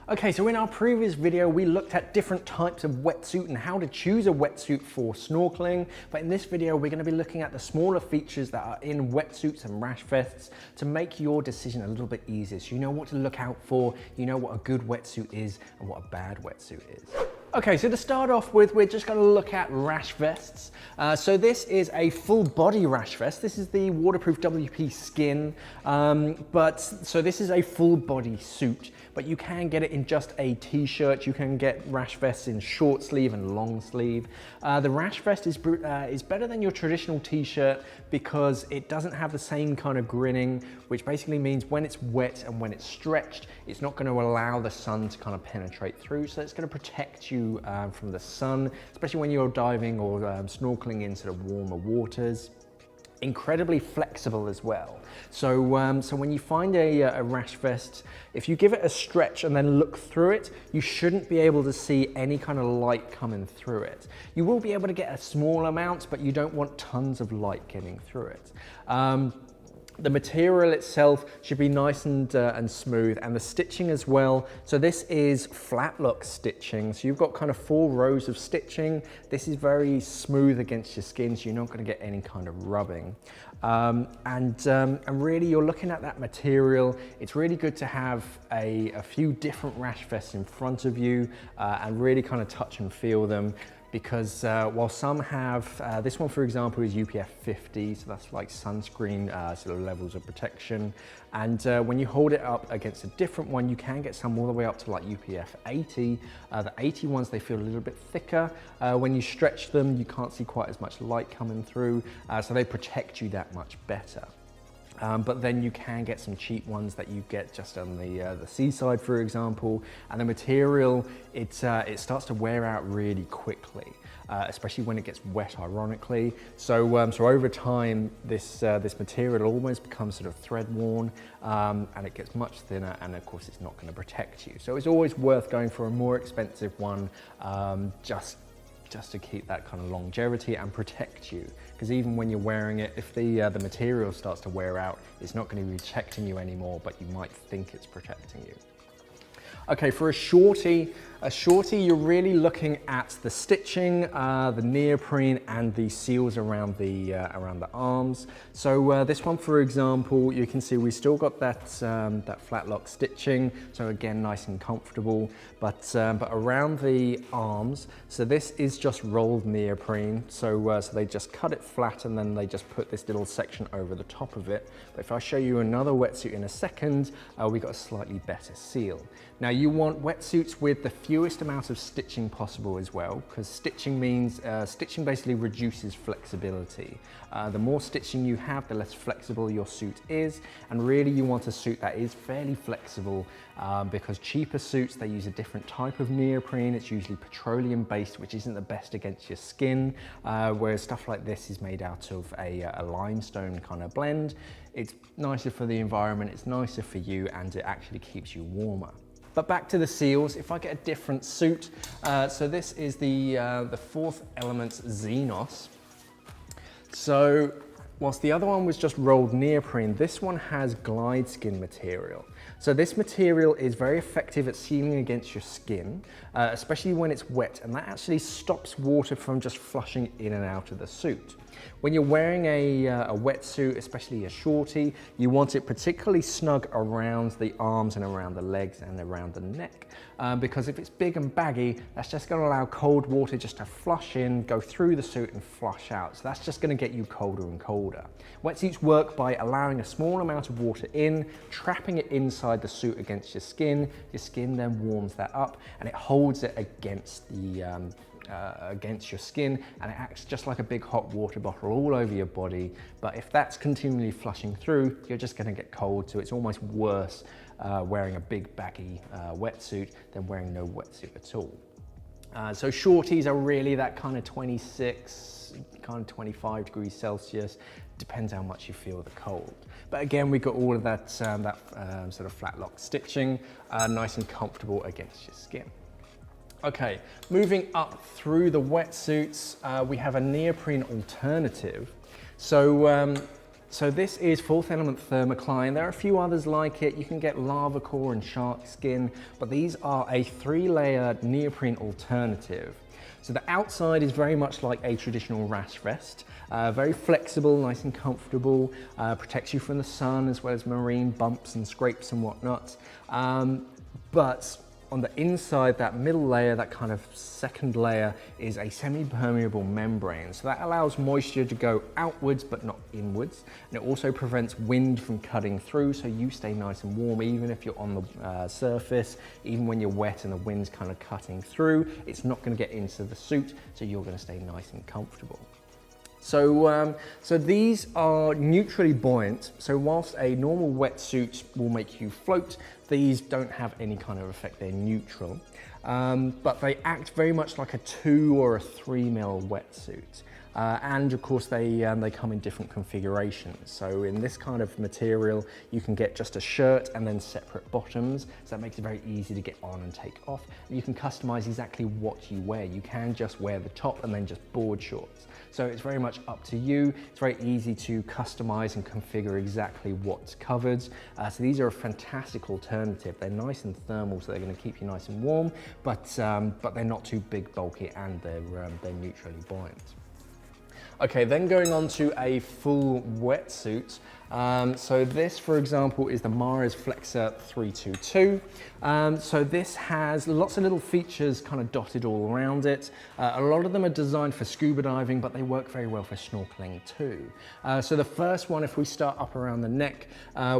Okay, so in our previous video, we looked at different types of wetsuit and how to choose a wetsuit for snorkeling. But in this video, we're going to be looking at the smaller features that are in wetsuits and rash vests to make your decision a little bit easier. So you know what to look out for, you know what a good wetsuit is and what a bad wetsuit is. Okay, so to start off with, we're just going to look at rash vests. So this is a full body rash vest. This is the waterproof WP skin, so this is a full body suit, but you can get it in just a t-shirt. You can get rash vests in short sleeve and long sleeve. The rash vest is better than your traditional t-shirt because it doesn't have the same kind of grinning, which basically means when it's wet and when it's stretched, it's not going to allow the sun to kind of penetrate through. So it's going to protect you from the sun, especially when you're diving or snorkeling in sort of warmer waters. Incredibly flexible as well. So, so when you find a rash vest, if you give it a stretch and then look through it, you shouldn't be able to see any kind of light coming through it. You will be able to get a small amount, but you don't want tons of light getting through it. The material itself should be nice and smooth, and the stitching as well. So this is flat lock stitching. So you've got kind of 4 rows of stitching. This is very smooth against your skin, so you're not going to get any kind of rubbing. And really you're looking at that material. It's really good to have a few different rash vests in front of you and really kind of touch and feel them. Because while some have, this one for example is UPF 50, so that's like sunscreen sort of levels of protection. And when you hold it up against a different one, you can get some all the way up to like UPF 80. The 80 ones, they feel a little bit thicker. When you stretch them, you can't see quite as much light coming through, so they protect you that much better. But then you can get some cheap ones that you get just on the seaside, for example, and the material, it starts to wear out really quickly, especially when it gets wet, ironically. So, so over time, this material almost becomes sort of thread worn, and it gets much thinner, and of course it's not going to protect you. So it's always worth going for a more expensive one, just to keep that kind of longevity and protect you. Because even when you're wearing it, if the material starts to wear out, it's not going to be protecting you anymore, but you might think it's protecting you. Okay, for a shorty, you're really looking at the stitching, the neoprene, and the seals around the arms. So this one, for example, you can see we still got that flat lock stitching. So again, nice and comfortable. But around the arms, so this is just rolled neoprene. So so they just cut it flat and then they just put this little section over the top of it. But if I show you another wetsuit in a second, we got a slightly better seal. Now you want wetsuits with the fewest amount of stitching possible as well, because stitching means, stitching basically reduces flexibility. The more stitching you have, the less flexible your suit is, and really you want a suit that is fairly flexible, because cheaper suits, they use a different type of neoprene. It's usually petroleum based, which isn't the best against your skin, whereas stuff like this is made out of a limestone kind of blend. It's nicer for the environment, it's nicer for you, and it actually keeps you warmer. But back to the seals, if I get a different suit, so this is the Fourth Elements Xenos. So whilst the other one was just rolled neoprene, this one has glide skin material. So this material is very effective at sealing against your skin, especially when it's wet, and that actually stops water from just flushing in and out of the suit. When you're wearing a wetsuit, especially a shorty, you want it particularly snug around the arms and around the legs and around the neck. Because if it's big and baggy, that's just going to allow cold water just to flush in, go through the suit and flush out. So that's just going to get you colder and colder. Wetsuits work by allowing a small amount of water in, trapping it inside the suit against your skin. Your skin then warms that up and it holds it against the against your skin, and it acts just like a big hot water bottle all over your body. But if that's continually flushing through, you're just going to get cold. So it's almost worse wearing a big baggy wetsuit than wearing no wetsuit at all. So shorties are really that kind of 26, kind of 25 degrees Celsius. Depends how much you feel the cold. But again, we've got all of that, sort of flat lock stitching, nice and comfortable against your skin. Okay, moving up through the wetsuits, we have a neoprene alternative. So So this is Fourth Element Thermocline. There are a few others like it. You can get lava core and shark skin, but these are a 3-layer neoprene alternative. So the outside is very much like a traditional Rash vest, very flexible, nice and comfortable, protects you from the sun as well as marine bumps and scrapes and whatnot. But on the inside, that middle layer, that kind of second layer, is a semi-permeable membrane. So that allows moisture to go outwards but not inwards. And it also prevents wind from cutting through, so you stay nice and warm even if you're on the surface. Even when you're wet and the wind's kind of cutting through, it's not going to get into the suit, so you're going to stay nice and comfortable. So these are neutrally buoyant. So whilst a normal wetsuit will make you float, these don't have any kind of effect. They're neutral, but they act very much like a 2 or a 3 mil wetsuit. And of course they come in different configurations. So in this kind of material, you can get just a shirt and then separate bottoms. So that makes it very easy to get on and take off. And you can customize exactly what you wear. You can just wear the top and then just board shorts. So it's very much up to you. It's very easy to customize and configure exactly what's covered. So these are a fantastic alternative. They're nice and thermal, so they're going to keep you nice and warm, but they're not too big, bulky, and they're neutrally buoyant. Okay, then going on to a full wetsuit. So this, for example, is the Mares Flexor 322. So this has lots of little features kind of dotted all around it. A lot of them are designed for scuba diving, but they work very well for snorkeling too. So the first one, if we start up around the neck,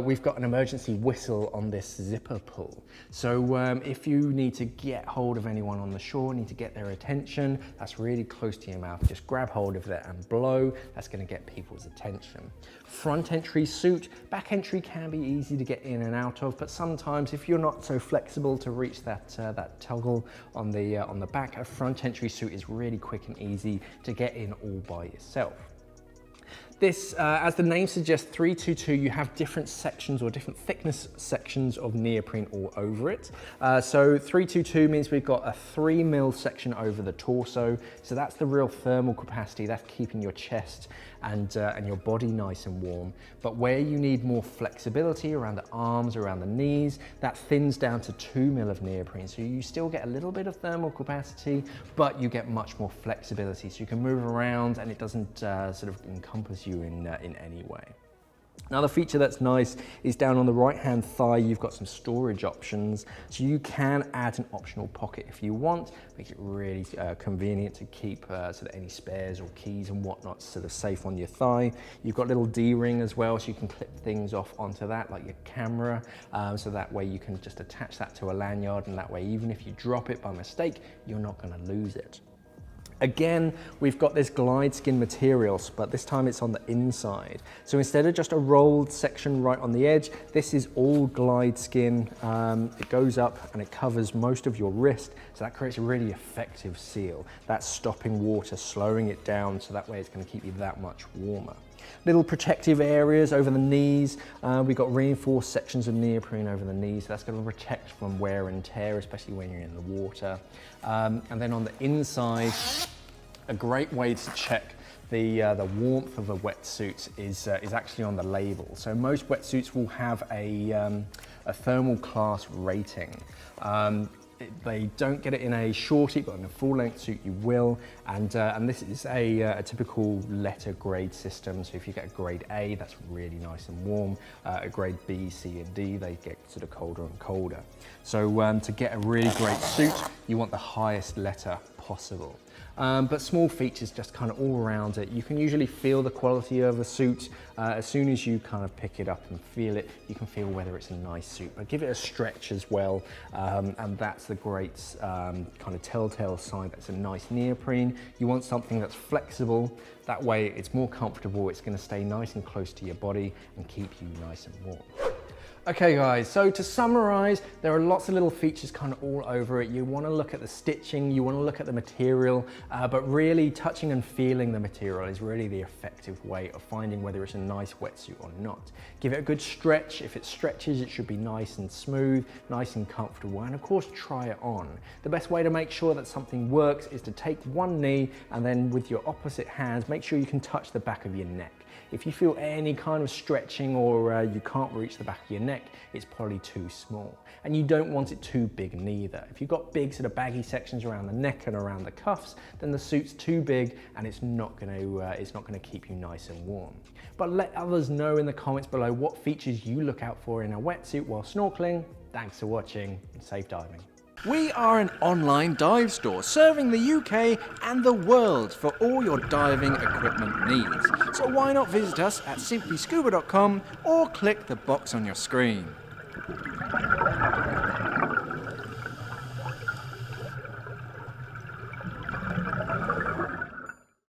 we've got an emergency whistle on this zipper pull. So if you need to get hold of anyone on the shore, need to get their attention, that's really close to your mouth. Just grab hold of it and blow. That's going to get people's attention. Front entry suit. Back entry can be easy to get in and out of, but sometimes if you're not so flexible to reach that toggle on the back, a front entry suit is really quick and easy to get in all by yourself. This, as the name suggests, 322, you have different sections or different thickness sections of neoprene all over it. So 322 means we've got a 3 mil section over the torso. So that's the real thermal capacity. That's keeping your chest and your body nice and warm. But where you need more flexibility around the arms, around the knees, that thins down to 2 mil of neoprene. So you still get a little bit of thermal capacity, but you get much more flexibility. So you can move around and it doesn't sort of encompass you in any way. Another feature that's nice is down on the right-hand thigh, you've got some storage options. So you can add an optional pocket if you want. Makes it really convenient to keep sort of any spares or keys and whatnot sort of safe on your thigh. You've got a little D-ring as well, so you can clip things off onto that, like your camera. So that way you can just attach that to a lanyard, and that way even if you drop it by mistake, you're not going to lose it. Again, we've got this glide skin material, but this time it's on the inside. So instead of just a rolled section right on the edge, this is all glide skin. It goes up and it covers most of your wrist, so that creates a really effective seal. That's stopping water, slowing it down, so that way it's going to keep you that much warmer. Little protective areas over the knees. We've got reinforced sections of neoprene over the knees. So that's going to protect from wear and tear, especially when you're in the water. And then on the inside, a great way to check the warmth of a wetsuit is actually on the label. So most wetsuits will have a thermal class rating. They don't get it in a shorty, but in a full-length suit you will. And this is a typical letter grade system. So if you get a grade A, that's really nice and warm. A grade B, C, and D, they get sort of colder and colder. So to get a really great suit, you want the highest letter possible. But small features just kind of all around it. You can usually feel the quality of a suit as soon as you kind of pick it up and feel it. You can feel whether it's a nice suit, but give it a stretch as well. And that's the great kind of telltale sign that's a nice neoprene. You want something that's flexible. That way it's more comfortable. It's going to stay nice and close to your body and keep you nice and warm. Okay guys, so to summarize, there are lots of little features kind of all over it. You want to look at the stitching, you want to look at the material, but really touching and feeling the material is really the effective way of finding whether it's a nice wetsuit or not. Give it a good stretch. If it stretches, it should be nice and smooth, nice and comfortable, and of course try it on. The best way to make sure that something works is to take one knee and then with your opposite hands, make sure you can touch the back of your neck. If you feel any kind of stretching or you can't reach the back of your neck, it's probably too small. And you don't want it too big neither. If you've got big sort of baggy sections around the neck and around the cuffs, then the suit's too big and it's not going to keep you nice and warm. But let others know in the comments below what features you look out for in a wetsuit while snorkeling. Thanks for watching and safe diving. We are an online dive store serving the UK and the world for all your diving equipment needs. So why not visit us at simplyscuba.com or click the box on your screen.